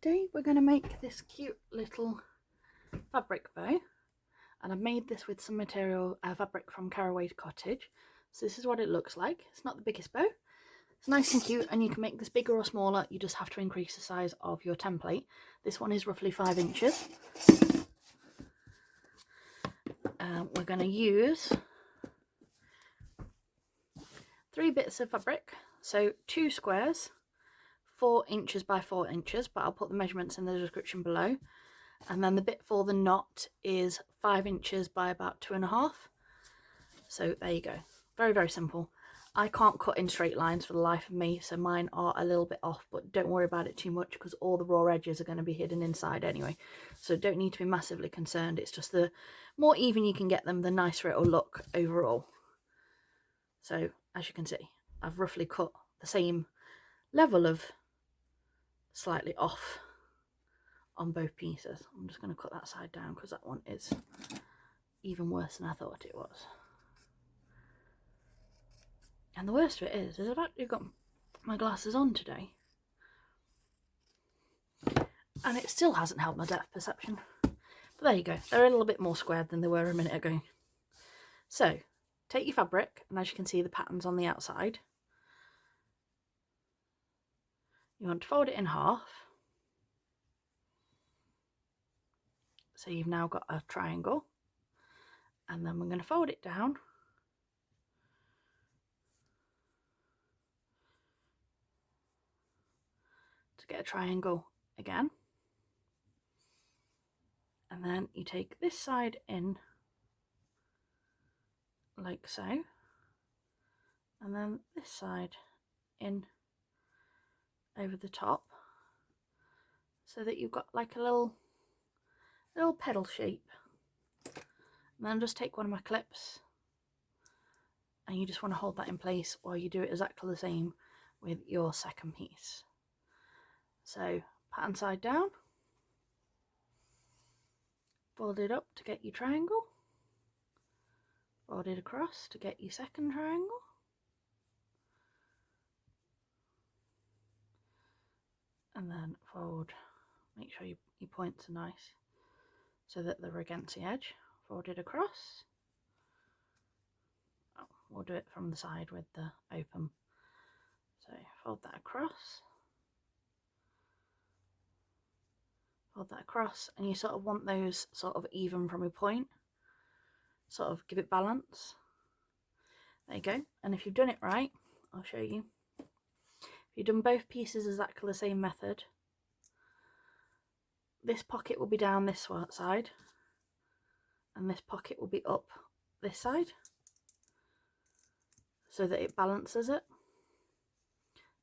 Today we're going to make this cute little fabric bow, and I've made this with some material fabric from Caraway Cottage. So this is what it looks like. It's not the biggest bow. It's nice and cute, and you can make this bigger or smaller. You just have to increase the size of your template. This one is roughly 5 inches. We're going to use 3 bits of fabric, so 2 squares, 4 inches by 4 inches, but I'll put the measurements in the description below. And then the bit for the knot is 5 inches by about 2.5. So there you go. Very, very simple. I can't cut in straight lines for the life of me, so mine are a little bit off, but don't worry about it too much because all the raw edges are going to be hidden inside anyway. So don't need to be massively concerned. It's just the more even you can get them, the nicer it'll look overall. So as you can see, I've roughly cut the same level of slightly off on both pieces. I'm just going to cut that side down because that one is even worse than I thought it was. And the worst of it is I've actually got my glasses on today and it still hasn't helped my depth perception. But there you go, they're a little bit more squared than they were a minute ago. So take your fabric, and as you can see the pattern's on the outside. You want to fold it in half. So you've now got a triangle, and then we're going to fold it down to get a triangle again. And then you take this side in like so, and then this side in over the top, so that you've got like a little petal shape. And then just take one of my clips, and you just want to hold that in place while you do it exactly the same with your second piece. So pattern side down, fold it up to get your triangle, fold it across to get your second triangle, and then fold, make sure your points are nice so that they're against the edge. Fold it across. Oh, we'll do it from the side with the open. So fold that across, fold that across, and you sort of want those sort of even from your point, sort of give it balance. There you go. And if you've done it right, I'll show you. If you've done both pieces exactly the same method, this pocket will be down this side, and this pocket will be up this side, so that it balances it,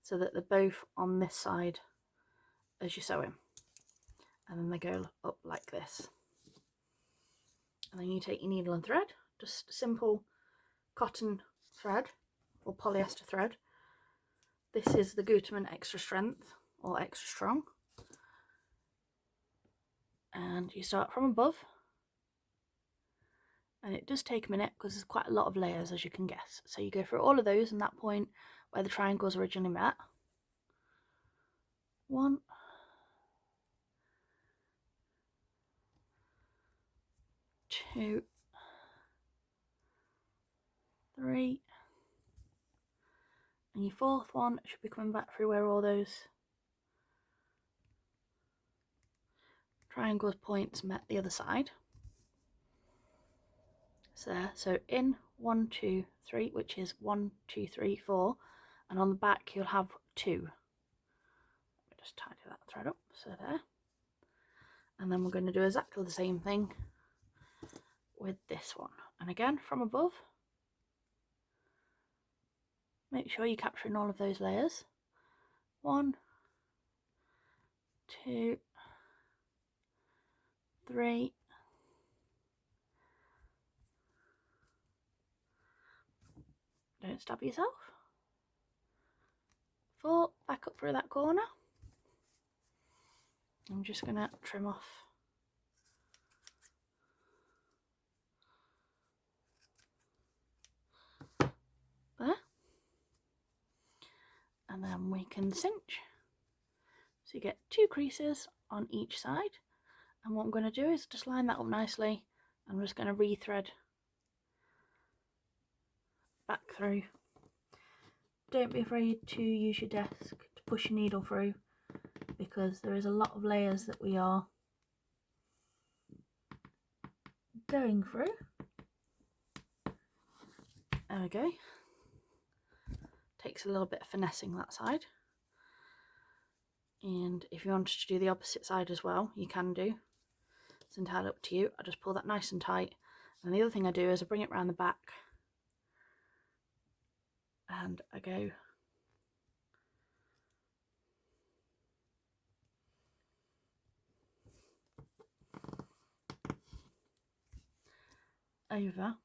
so that they're both on this side as you're sewing, and then they go up like this. And then you take your needle and thread, just simple cotton thread or polyester thread. This is the Goodband Extra Strength or Extra Strong, and you start from above. And it does take a minute because there's quite a lot of layers, as you can guess. So you go through all of those, and that point where the triangles originally met. 1, 2, 3, and your fourth one should be coming back through where all those triangles points met the other side. So in 1, 2, 3, which is 1, 2, 3, 4, and on the back you'll have 2. Let me just tidy that thread up, so there. And then we're going to do exactly the same thing with this one. And again, from above, make sure you're capturing all of those layers. 1, 2, 3, 'Don't stab yourself. 4, back up through that corner. I'm just going to trim off there, and then we can cinch. you get 2 creases on each side, and what I'm going to do is just line that up nicely. I'm just going to rethread back through. Don't be afraid to use your desk to push your needle through, because there is a lot of layers that we are going through. There we go. Takes a little bit of finessing that side, and if you wanted to do the opposite side as well, you can do. It's entirely up to you. I just pull that nice and tight, and the other thing I do is I bring it around the back and I go over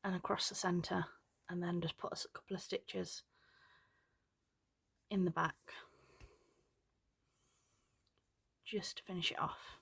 and across the centre, and then just put a couple of stitches in the back just to finish it off.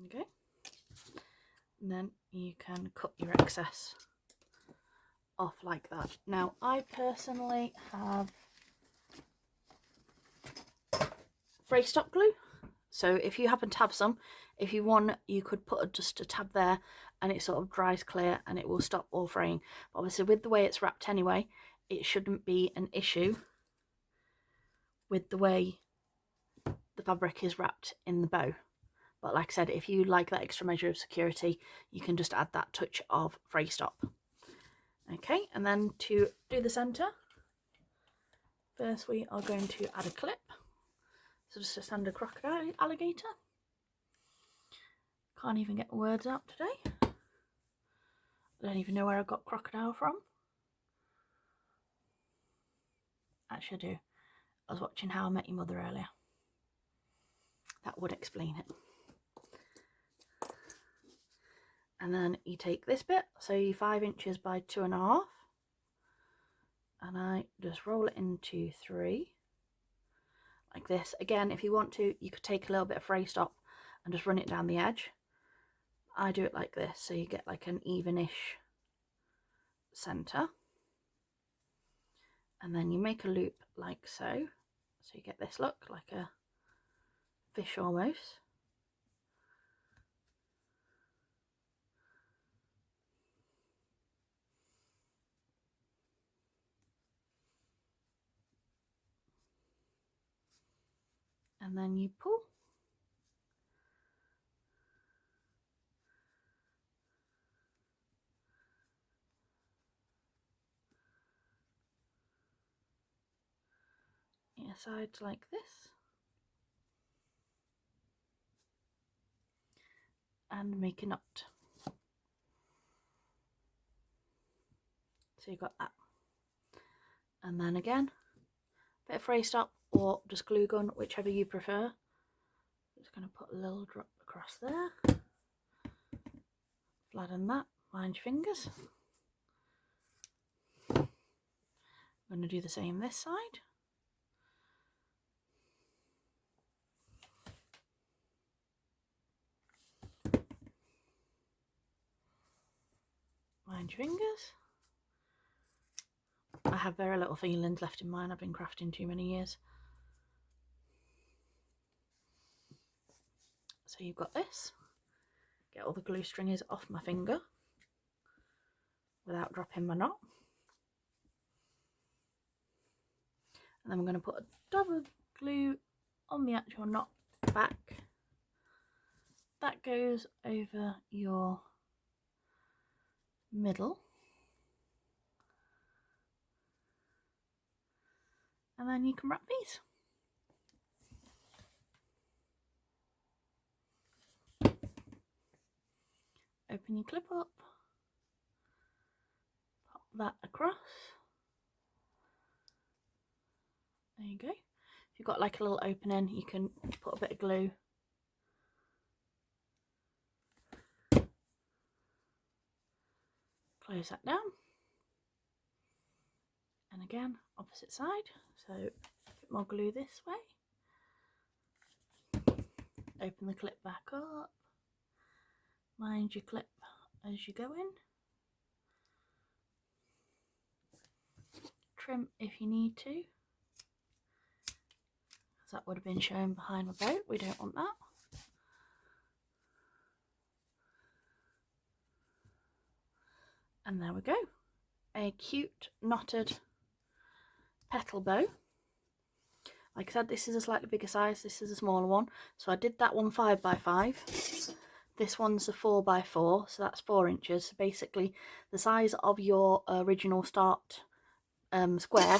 Okay, and then you can cut your excess off like that. Now I personally have fray stop glue, so if you happen to have some, if you want, you could put just a tab there and it sort of dries clear and it will stop all fraying. But obviously with the way it's wrapped anyway, it shouldn't be an issue with the way the fabric is wrapped in the bow. But like I said, if you like that extra measure of security, you can just add that touch of fray stop. Okay, and then to do the centre, first we are going to add a clip. So just a standard crocodile alligator. Can't even get the words out today. I don't even know where I got crocodile from. Actually I do. I was watching How I Met Your Mother earlier. That would explain it. And then you take this bit, so you 5 inches by 2.5, and I just roll it into 3 like this. Again, if you want to, you could take a little bit of fray stop and just run it down the edge. I do it like this, so you get like an evenish centre, and then you make a loop like so, so you get this look like a fish almost. And then you pull. Your sides like this. And make a knot. So you've got that. And then again, bit of fray stop or just glue gun, whichever you prefer. Just going to put a little drop across there. Flatten that, mind your fingers. I'm going to do the same this side. Mind your fingers. I have very little feelings left in mine. I've been crafting too many years. So you've got this. Get all the glue stringers off my finger without dropping my knot. And then we're going to put a dab of glue on the actual knot back. That goes over your middle. And then you can wrap these. Open your clip up, pop that across. There you go. If you've got like a little opening, you can put a bit of glue. Close that down. And again, opposite side. So a bit more glue this way. Open the clip back up. Mind your clip as you go in. trim if you need to, because that would have been shown behind my bow. We don't want that. And there we go, a cute knotted petal bow. Like I said, this is a slightly bigger size, this is a smaller one, so I did that one 5x5. This one's a 4x4, so that's 4 inches. So basically the size of your original start square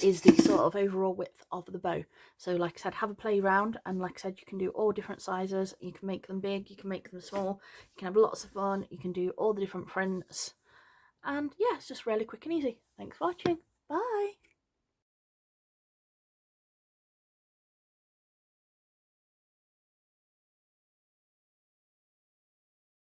is the sort of overall width of the bow. So like I said, have a play around, and like I said, you can do all different sizes. You can make them big, you can make them small, you can have lots of fun, you can do all the different prints, and yeah, it's just really quick and easy. Thanks for watching, bye.